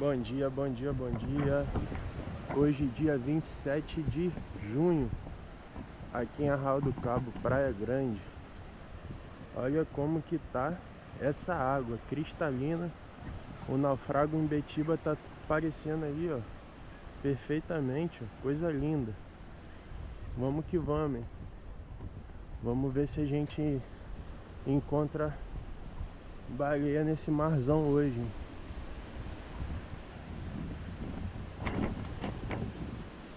Bom dia, bom dia, bom dia. Hoje dia 27 de junho, aqui em Arraial do Cabo, Praia Grande. Olha como que tá essa água cristalina. O naufrago em Betiba tá aparecendo aí, ó, perfeitamente, ó. Coisa linda. Vamos que vamos, hein? Vamos ver se a gente encontra baleia nesse marzão hoje, hein?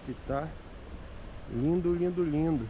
Que tá lindo, lindo, lindo.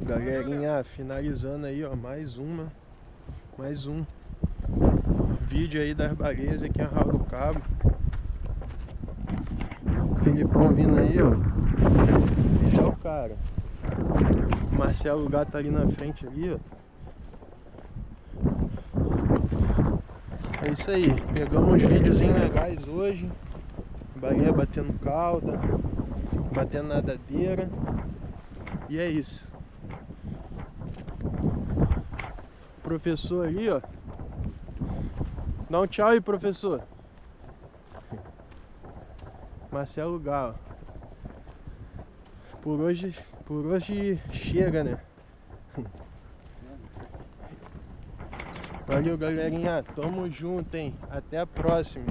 Galerinha, finalizando aí, ó, mais um vídeo aí das baleias aqui em Arraial do Cabo. Filipão vindo aí, ó. Esse é o cara. O Marcelo Gato tá ali na frente ali, ó. É isso aí, pegamos uns videozinhos legais hoje. Baleia batendo cauda, batendo nadadeira. E é isso. Professor ali, ó. Dá um tchau aí, professor. Marcelo Galo. Por hoje chega, né? Valeu, galerinha. Tamo junto, hein? Até a próxima.